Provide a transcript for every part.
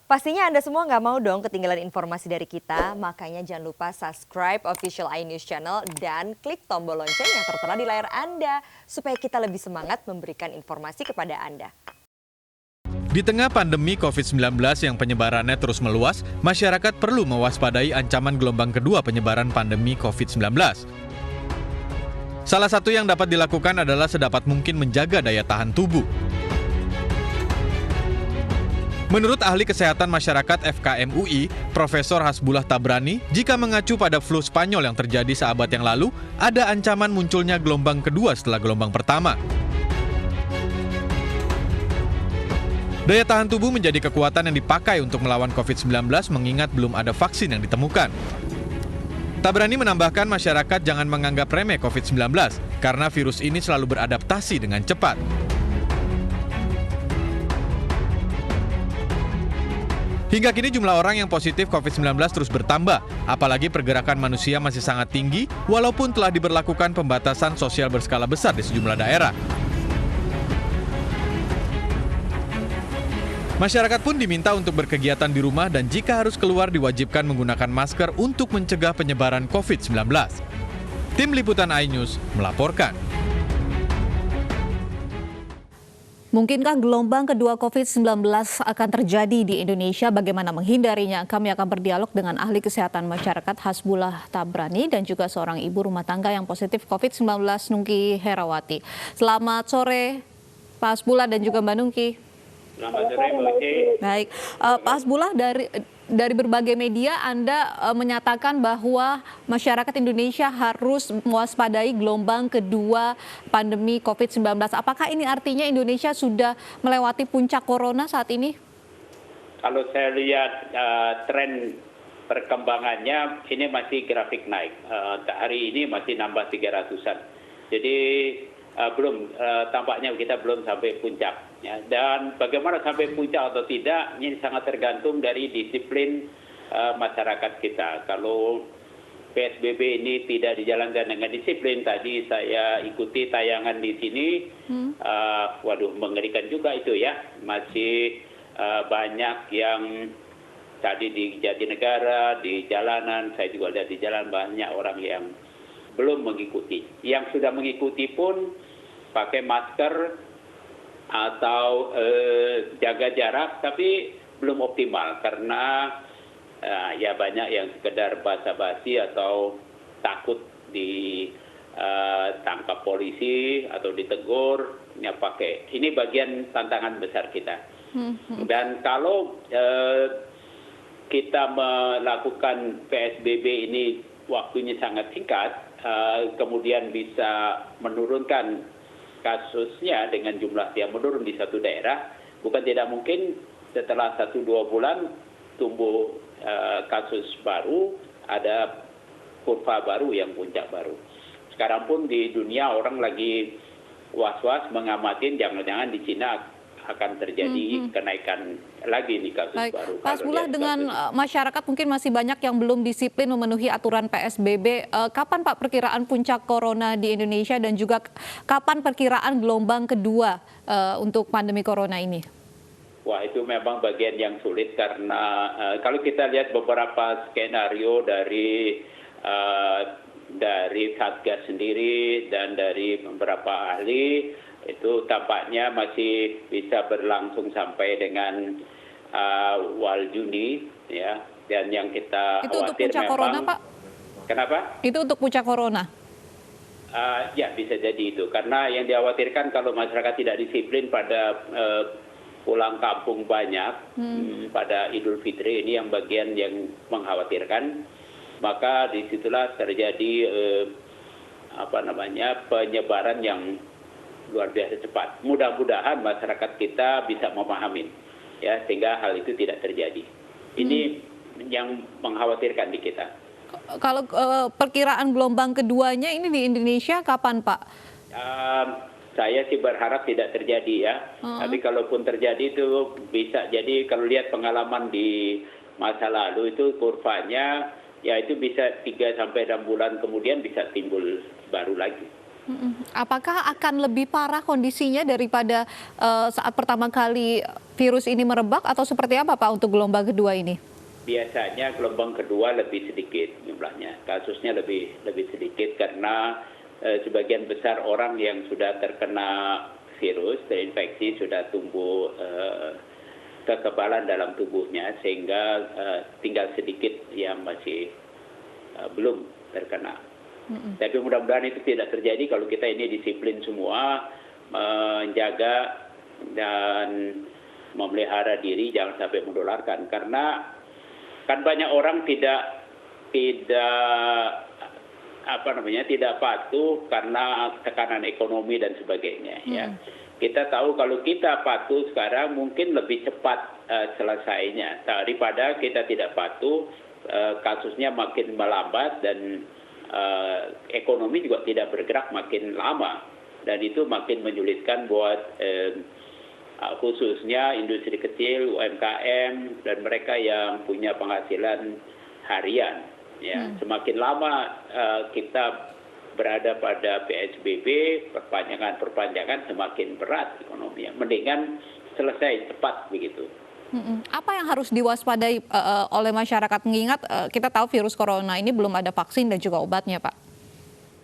Pastinya Anda semua nggak mau dong ketinggalan informasi dari kita, makanya jangan lupa subscribe official iNews Channel dan klik tombol lonceng yang tertera di layar Anda, supaya kita lebih semangat memberikan informasi kepada Anda. Di tengah pandemi COVID-19 yang penyebarannya terus meluas, masyarakat perlu mewaspadai ancaman gelombang kedua penyebaran pandemi COVID-19. Salah satu yang dapat dilakukan adalah sedapat mungkin menjaga daya tahan tubuh. Menurut ahli kesehatan masyarakat FKM UI, Profesor Hasbullah Tabrani, jika mengacu pada flu Spanyol yang terjadi seabad yang lalu, ada ancaman munculnya gelombang kedua setelah gelombang pertama. Daya tahan tubuh menjadi kekuatan yang dipakai untuk melawan COVID-19 mengingat belum ada vaksin yang ditemukan. Tabrani menambahkan masyarakat jangan menganggap remeh COVID-19 karena virus ini selalu beradaptasi dengan cepat. Hingga kini jumlah orang yang positif COVID-19 terus bertambah, apalagi pergerakan manusia masih sangat tinggi walaupun telah diberlakukan pembatasan sosial berskala besar di sejumlah daerah. Masyarakat pun diminta untuk berkegiatan di rumah dan jika harus keluar diwajibkan menggunakan masker untuk mencegah penyebaran COVID-19. Tim Liputan iNews melaporkan. Mungkinkah gelombang kedua COVID-19 akan terjadi di Indonesia? Bagaimana menghindarinya? Kami akan berdialog dengan ahli kesehatan masyarakat Hasbullah Tabrani dan juga seorang ibu rumah tangga yang positif COVID-19, Nungki Herawati. Selamat sore, Pak Hasbullah dan juga Mbak Nungki. Selamat sore, Mbak Uci. Baik, Pak Hasbullah, dari berbagai media Anda menyatakan bahwa masyarakat Indonesia harus mewaspadai gelombang kedua pandemi COVID-19. Apakah ini artinya Indonesia sudah melewati puncak corona saat ini? Kalau saya lihat tren perkembangannya, ini masih grafik naik. Hari ini masih nambah 300-an. Jadi tampaknya kita belum sampai puncak. Ya. Dan bagaimana sampai puncak atau tidak, ini sangat tergantung dari disiplin masyarakat kita. Kalau PSBB ini tidak dijalankan dengan disiplin, tadi saya ikuti tayangan di sini, waduh mengerikan juga itu ya. Masih banyak yang tadi di Jatinegara, di jalanan, saya juga lihat di jalan banyak orang yang belum mengikuti. Yang sudah mengikuti pun pakai masker atau jaga jarak, tapi belum optimal karena ya banyak yang sekedar basa-basi atau takut ditangkap polisi atau ditegur. Ya pakai. Ini bagian tantangan besar kita. Dan kalau kita melakukan PSBB ini waktunya sangat singkat, kemudian bisa menurunkan kasusnya dengan jumlah yang menurun di satu daerah, bukan tidak mungkin setelah 1-2 bulan tumbuh kasus baru, ada kurva baru yang puncak baru. Sekarang pun di dunia orang lagi was-was mengamatin jangan-jangan di Cina akan terjadi kenaikan lagi nih kasus baru. Pak Hasbullah, dengan masyarakat mungkin masih banyak yang belum disiplin memenuhi aturan PSBB. Kapan Pak perkiraan puncak corona di Indonesia dan juga kapan perkiraan gelombang kedua untuk pandemi corona ini? Wah, itu memang bagian yang sulit karena kalau kita lihat beberapa skenario dari Satgas sendiri dan dari beberapa ahli, itu tampaknya masih bisa berlangsung sampai dengan awal Juni, ya. Dan yang kita itu khawatir untuk puncak memang corona, Pak? Kenapa? Itu untuk puncak corona? Ya bisa jadi itu, karena yang dikhawatirkan kalau masyarakat tidak disiplin pada pulang kampung banyak pada Idul Fitri, ini yang bagian yang mengkhawatirkan, maka disitulah terjadi penyebaran yang luar biasa cepat. Mudah-mudahan masyarakat kita bisa memahami, ya, sehingga hal itu tidak terjadi. Ini yang mengkhawatirkan di kita. Kalau perkiraan gelombang keduanya ini di Indonesia kapan, Pak? Saya sih berharap tidak terjadi ya. Tapi kalaupun terjadi itu bisa jadi, kalau lihat pengalaman di masa lalu itu kurvanya, ya itu bisa 3-6 bulan kemudian bisa timbul baru lagi. Apakah akan lebih parah kondisinya daripada saat pertama kali virus ini merebak atau seperti apa Pak untuk gelombang kedua ini? Biasanya gelombang kedua lebih sedikit jumlahnya, kasusnya lebih sedikit karena sebagian besar orang yang sudah terkena virus, terinfeksi, sudah tumbuh kekebalan dalam tubuhnya sehingga tinggal sedikit yang masih belum terkena. Tapi mudah-mudahan itu tidak terjadi kalau kita ini disiplin semua, menjaga dan memelihara diri jangan sampai menularkan, karena kan banyak orang tidak patuh karena tekanan ekonomi dan sebagainya ya. Kita tahu kalau kita patuh sekarang mungkin lebih cepat selesainya daripada kita tidak patuh, kasusnya makin melambat dan ekonomi juga tidak bergerak makin lama, dan itu makin menyulitkan buat khususnya industri kecil, UMKM, dan mereka yang punya penghasilan harian. Ya, semakin lama kita berada pada PSBB, perpanjangan semakin berat ekonominya. Mendingan selesai cepat begitu. Apa yang harus diwaspadai oleh masyarakat, mengingat kita tahu virus corona ini belum ada vaksin dan juga obatnya, Pak?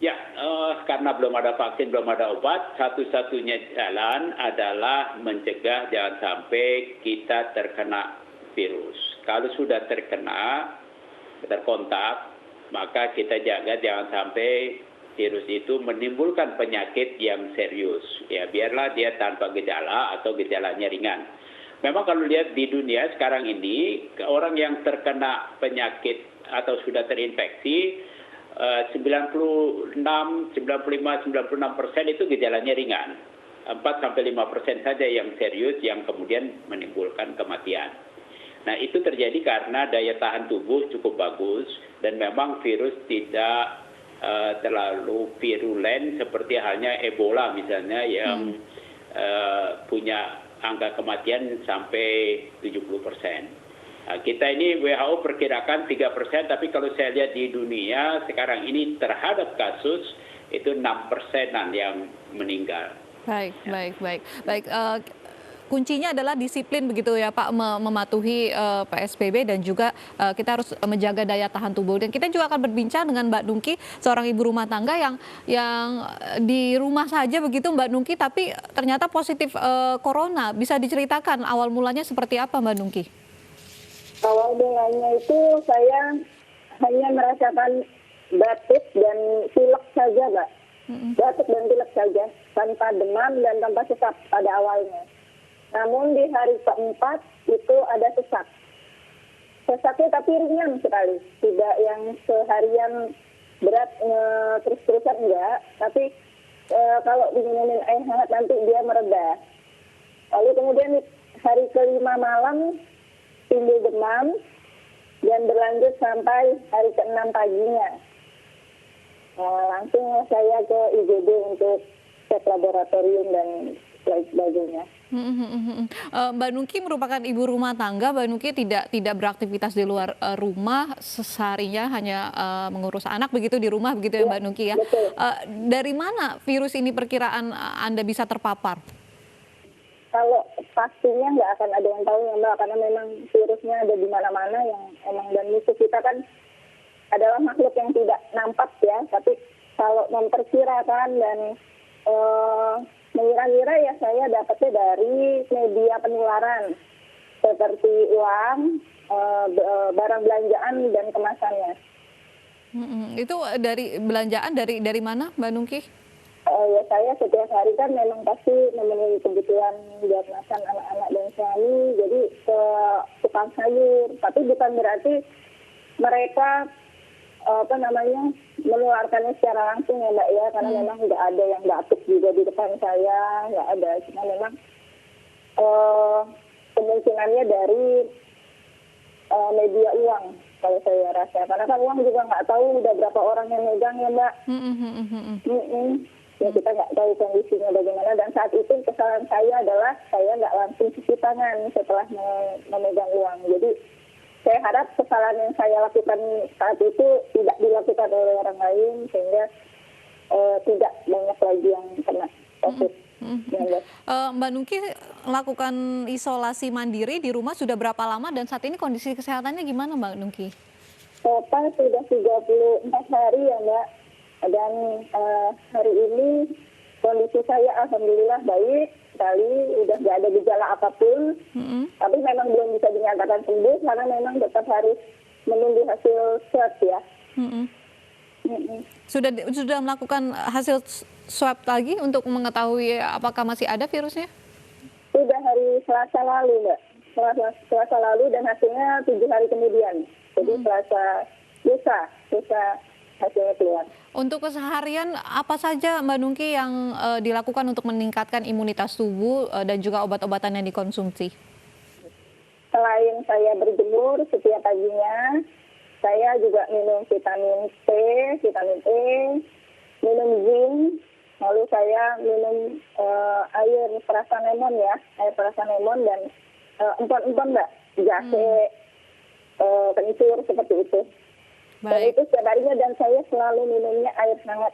Ya, karena belum ada vaksin, belum ada obat, satu-satunya jalan adalah mencegah jangan sampai kita terkena virus. Kalau sudah terkontak, maka kita jaga jangan sampai virus itu menimbulkan penyakit yang serius. Ya, biarlah dia tanpa gejala atau gejalanya ringan. Memang kalau lihat di dunia sekarang ini, orang yang terkena penyakit atau sudah terinfeksi, 96, 95, 96% itu gejalanya ringan. 4-5% saja yang serius yang kemudian menimbulkan kematian. Nah, itu terjadi karena daya tahan tubuh cukup bagus dan memang virus tidak terlalu virulen seperti halnya Ebola misalnya yang punya angka kematian sampai 70%. Nah, kita ini WHO perkirakan 3%, tapi kalau saya lihat di dunia sekarang ini terhadap kasus itu 6%-an yang meninggal. Baik. Kuncinya adalah disiplin begitu ya Pak, mematuhi PSBB dan juga kita harus menjaga daya tahan tubuh. Dan kita juga akan berbincang dengan Mbak Nungki, seorang ibu rumah tangga yang di rumah saja begitu Mbak Nungki, tapi ternyata positif corona. Bisa diceritakan awal mulanya seperti apa Mbak Nungki? Awal mulanya itu saya hanya merasakan batuk dan pilek saja, Mbak. Batuk dan pilek saja, tanpa demam dan tanpa sesak pada awalnya. Namun di hari keempat itu ada sesak. Sesaknya tapi ringan sekali, tidak yang seharian berat terus-terusan enggak. Tapi kalau diminumin air hangat nanti dia mereda. Lalu kemudian di hari kelima malam timbul demam dan berlanjut sampai hari ke-6 paginya. Langsung saya ke IGD untuk cek laboratorium dan lain sebagainya. Mbak Nungki merupakan ibu rumah tangga. Mbak Nungki tidak beraktivitas di luar rumah, seharinya hanya mengurus anak begitu di rumah begitu ya Mbak Nungki ya. Dari mana virus ini perkiraan Anda bisa terpapar? Kalau pastinya nggak akan ada yang tahu ya Mbak, karena memang virusnya ada di mana-mana yang emang, dan musuh kita kan adalah makhluk yang tidak nampak ya, tapi kalau memperkirakan dan mengira-ngira ya saya dapatnya dari media penularan seperti uang, barang belanjaan dan kemasannya. Itu dari belanjaan dari mana Mbak Nungki? Ya saya setiap hari kan memang pasti memenuhi kebutuhan buat makan anak-anak dan suami, jadi ke tukang sayur. Tapi bukan berarti mereka menularkannya secara langsung ya Mbak ya, karena memang nggak ada yang batuk juga di depan saya, nggak ada. Cuma memang kemungkinannya dari media uang kalau saya rasa, karena kan uang juga nggak tahu udah berapa orang yang megang ya Mbak. Ya kita nggak tahu kondisinya bagaimana, dan saat itu kesalahan saya adalah saya nggak langsung cuci tangan setelah memegang uang. Jadi saya harap kesalahan yang saya lakukan saat itu tidak dilakukan oleh orang lain, sehingga tidak banyak lagi yang kena COVID-19. Mbak Nungki melakukan isolasi mandiri di rumah sudah berapa lama dan saat ini kondisi kesehatannya gimana Mbak Nungki? Total sudah 34 hari ya Mbak, dan hari ini kondisi saya alhamdulillah baik sekali, udah nggak ada gejala apapun. Tapi memang belum bisa dinyatakan sembuh karena memang tetap harus menunggu hasil swab ya. Sudah melakukan hasil swab lagi untuk mengetahui apakah masih ada virusnya? Sudah hari Selasa lalu Mbak, Selasa lalu, dan hasilnya 7 hari kemudian. Jadi Selasa lusa hasilnya keluar. Untuk keseharian apa saja Mbak Nungki yang dilakukan untuk meningkatkan imunitas tubuh dan juga obat-obatan yang dikonsumsi? Selain saya berjemur setiap paginya, saya juga minum vitamin C, vitamin E, minum zinc, lalu saya minum air perasan lemon ya, air perasan lemon dan empon-empon Mbak, jahe, kencur seperti itu. Dan Baik. itu setiap harinya, dan saya selalu minumnya air hangat.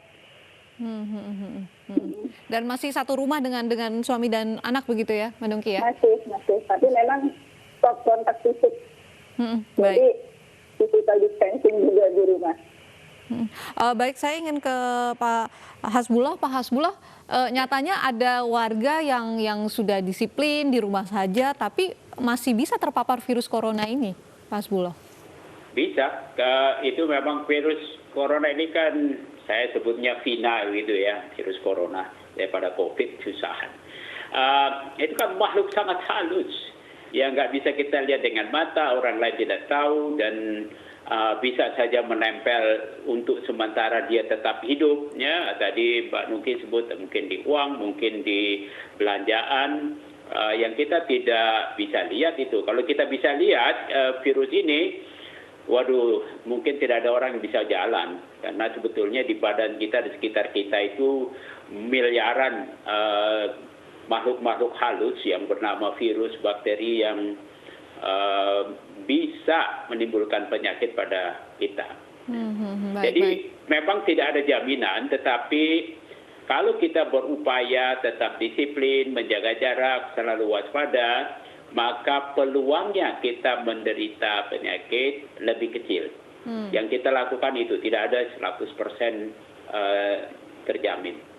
Dan masih satu rumah dengan suami dan anak begitu ya Mbak Nungki ya? Masih. Tapi memang stop kontak fisik. Jadi Baik. physical distancing juga di rumah. Baik, saya ingin ke Pak Hasbullah. Pak Hasbullah, nyatanya ada warga yang sudah disiplin di rumah saja, tapi masih bisa terpapar virus corona ini, Pak Hasbullah. Bisa, itu memang virus corona ini kan saya sebutnya final gitu ya, virus corona daripada COVID susahan. Itu kan makhluk sangat halus yang nggak bisa kita lihat dengan mata, orang lain tidak tahu, dan bisa saja menempel untuk sementara dia tetap hidup. Ya, tadi Mbak Nungki sebut mungkin di uang, mungkin di belanjaan, yang kita tidak bisa lihat itu. Kalau kita bisa lihat virus ini, waduh, mungkin tidak ada orang yang bisa jalan. Karena sebetulnya di badan kita, di sekitar kita itu miliaran makhluk-makhluk halus yang bernama virus, bakteri yang bisa menimbulkan penyakit pada kita. Jadi memang tidak ada jaminan, tetapi kalau kita berupaya tetap disiplin, menjaga jarak, selalu waspada, maka peluangnya kita menderita penyakit lebih kecil. Yang kita lakukan itu tidak ada 100% terjamin.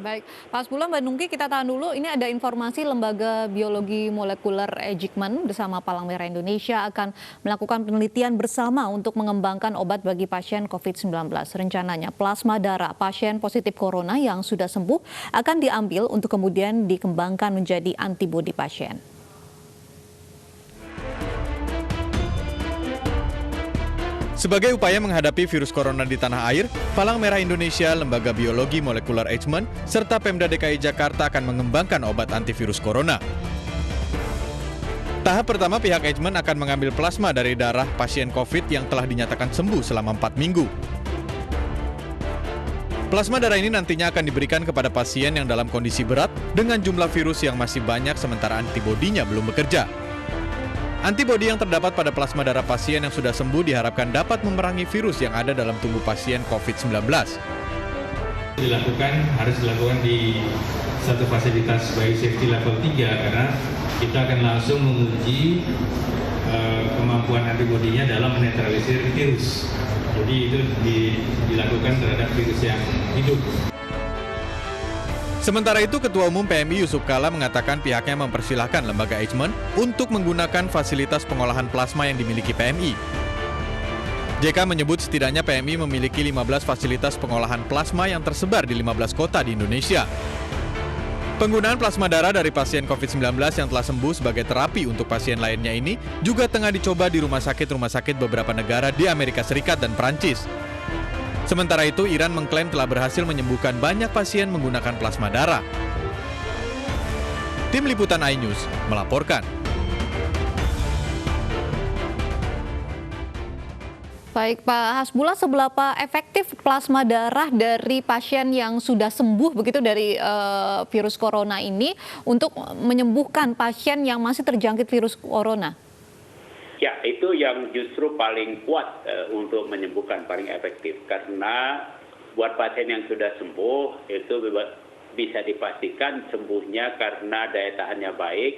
Baik, Pak Hasbullah, Mbak Nungki, kita tahan dulu. Ini ada informasi Lembaga Biologi Molekuler Eijkman bersama Palang Merah Indonesia akan melakukan penelitian bersama untuk mengembangkan obat bagi pasien COVID-19. Rencananya plasma darah pasien positif corona yang sudah sembuh akan diambil untuk kemudian dikembangkan menjadi antibodi pasien. Sebagai upaya menghadapi virus corona di tanah air, Palang Merah Indonesia, Lembaga Biologi Molekuler Eijkman, serta Pemda DKI Jakarta akan mengembangkan obat antivirus corona. Tahap pertama, pihak Eijkman akan mengambil plasma dari darah pasien COVID yang telah dinyatakan sembuh selama 4 minggu. Plasma darah ini nantinya akan diberikan kepada pasien yang dalam kondisi berat dengan jumlah virus yang masih banyak sementara antibodinya belum bekerja. Antibodi yang terdapat pada plasma darah pasien yang sudah sembuh diharapkan dapat memerangi virus yang ada dalam tubuh pasien COVID-19. Harus dilakukan di satu fasilitas biosafety level 3 karena kita akan langsung menguji kemampuan antibodinya dalam menetralisir virus. Jadi itu dilakukan terhadap virus yang hidup. Sementara itu, Ketua Umum PMI Yusuf Kala mengatakan pihaknya mempersilahkan lembaga Eijkman untuk menggunakan fasilitas pengolahan plasma yang dimiliki PMI. JK menyebut setidaknya PMI memiliki 15 fasilitas pengolahan plasma yang tersebar di 15 kota di Indonesia. Penggunaan plasma darah dari pasien COVID-19 yang telah sembuh sebagai terapi untuk pasien lainnya ini juga tengah dicoba di rumah sakit beberapa negara di Amerika Serikat dan Prancis. Sementara itu, Iran mengklaim telah berhasil menyembuhkan banyak pasien menggunakan plasma darah. Tim Liputan iNews melaporkan. Baik, Pak Hasbullah, seberapa efektif plasma darah dari pasien yang sudah sembuh begitu dari virus corona ini untuk menyembuhkan pasien yang masih terjangkit virus corona? Ya, itu yang justru paling kuat untuk menyembuhkan, paling efektif. Karena buat pasien yang sudah sembuh itu bisa dipastikan sembuhnya karena daya tahannya baik,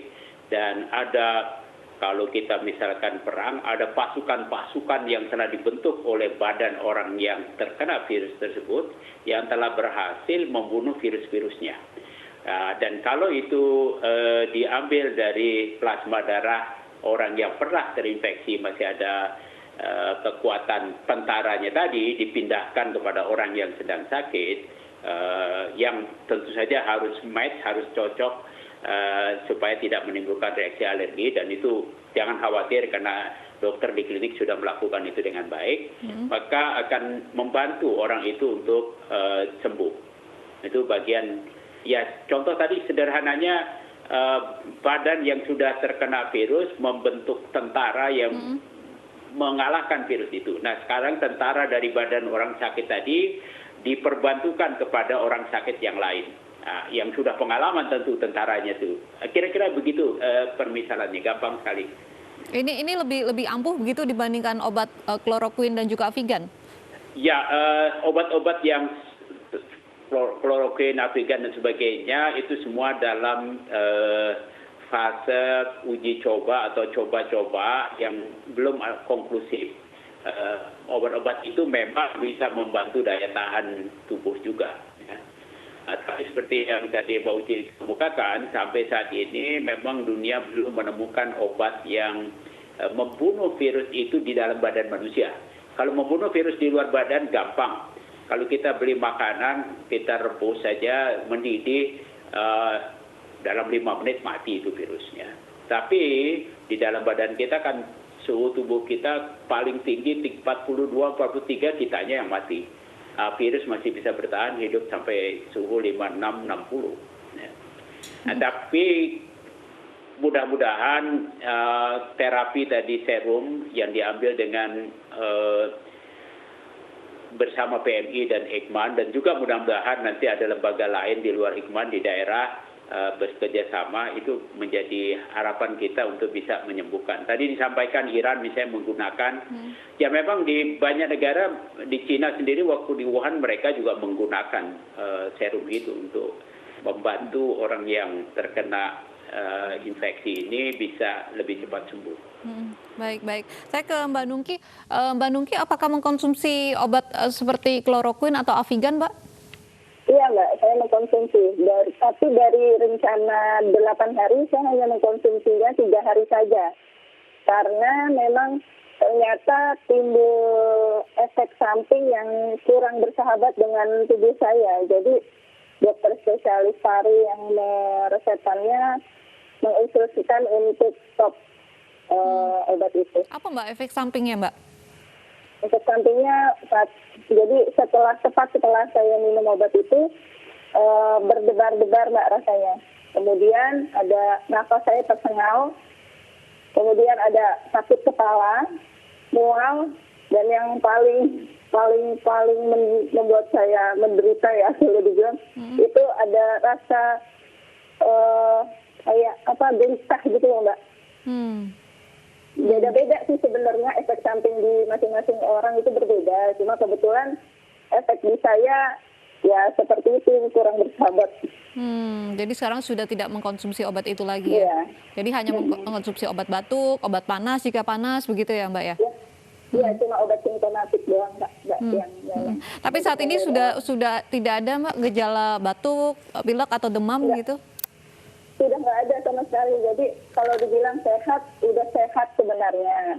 dan ada, kalau kita misalkan perang, ada pasukan-pasukan yang telah dibentuk oleh badan orang yang terkena virus tersebut yang telah berhasil membunuh virus-virusnya. Dan kalau itu diambil dari plasma darah orang yang pernah terinfeksi, masih ada kekuatan tentaranya tadi, dipindahkan kepada orang yang sedang sakit, yang tentu saja harus match, harus cocok supaya tidak menimbulkan reaksi alergi, dan itu jangan khawatir karena dokter di klinik sudah melakukan itu dengan baik, maka akan membantu orang itu untuk sembuh. Itu bagian, ya contoh tadi sederhananya, badan yang sudah terkena virus membentuk tentara yang mengalahkan virus itu. Nah sekarang tentara dari badan orang sakit tadi diperbantukan kepada orang sakit yang lain, yang sudah pengalaman tentu tentaranya itu. Kira-kira begitu permisalannya, gampang sekali. Ini lebih ampuh begitu dibandingkan obat kloroquine dan juga Avigan? Ya, obat-obat yang kloroquine, Avigan dan sebagainya itu semua dalam fase uji coba atau coba-coba yang belum konklusif. Obat-obat itu memang bisa membantu daya tahan tubuh juga. Ya. Tapi seperti yang tadi Mbak Uci kemukakan, sampai saat ini memang dunia belum menemukan obat yang membunuh virus itu di dalam badan manusia. Kalau membunuh virus di luar badan gampang. Kalau kita beli makanan, kita rebus saja, mendidih, dalam 5 menit mati itu virusnya. Tapi di dalam badan kita kan suhu tubuh kita paling tinggi 42-43, kitanya yang mati. Virus masih bisa bertahan hidup sampai suhu 56-60. Ya. Nah, tapi mudah-mudahan terapi tadi serum yang diambil dengan bersama PMI dan Hikman, dan juga mudah-mudahan nanti ada lembaga lain di luar Hikman di daerah bekerja sama, itu menjadi harapan kita untuk bisa menyembuhkan. Tadi disampaikan Iran misalnya menggunakan, ya memang di banyak negara, di Cina sendiri waktu di Wuhan mereka juga menggunakan serum itu untuk membantu orang yang terkena infeksi ini bisa lebih cepat sembuh. Baik. Saya ke Mbak Nungki. Mbak Nungki, apakah mengkonsumsi obat seperti kloroquine atau Avigan, Mbak? Iya Mbak, saya mengkonsumsi. Tapi dari rencana 8 hari, saya hanya mengkonsumsinya 3 hari saja. Karena memang ternyata timbul efek samping yang kurang bersahabat dengan tubuh saya. Jadi dokter spesialis paru yang meresepkannya menginstruksikan untuk stop obat itu. Apa Mbak efek sampingnya, Mbak? Efek sampingnya, jadi tepat setelah saya minum obat itu, berdebar-debar Mbak rasanya. Kemudian ada nafas saya tersengal, kemudian ada sakit kepala, mual, dan yang paling membuat saya menderita ya, boleh dibilang, itu ada rasa kayak gelisah gitu ya Mbak. Beda-beda sih sebenarnya, efek samping di masing-masing orang itu berbeda. Cuma kebetulan efek di saya ya seperti itu, kurang bersahabat. Jadi sekarang sudah tidak mengkonsumsi obat itu lagi ya? Jadi hanya mengkonsumsi obat batuk, obat panas jika panas, begitu ya Mbak ya? Iya, cuma obat simptomatik doang Mbak. Tapi saat ini sudah tidak ada Mbak gejala batuk, pilek atau demam gitu? Sudah nggak ada sama sekali. Jadi kalau dibilang sehat, udah sehat sebenarnya.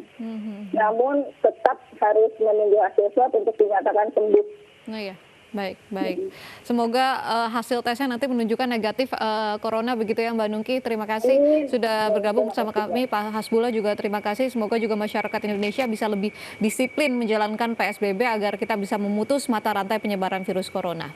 Namun tetap harus menunggu hasil swab untuk dinyatakan sembuh. Oh iya, baik. Semoga hasil tesnya nanti menunjukkan negatif corona begitu ya Mbak Nungki. Terima kasih sudah bergabung bersama kami. Pak Hasbullah juga terima kasih. Semoga juga masyarakat Indonesia bisa lebih disiplin menjalankan PSBB agar kita bisa memutus mata rantai penyebaran virus corona.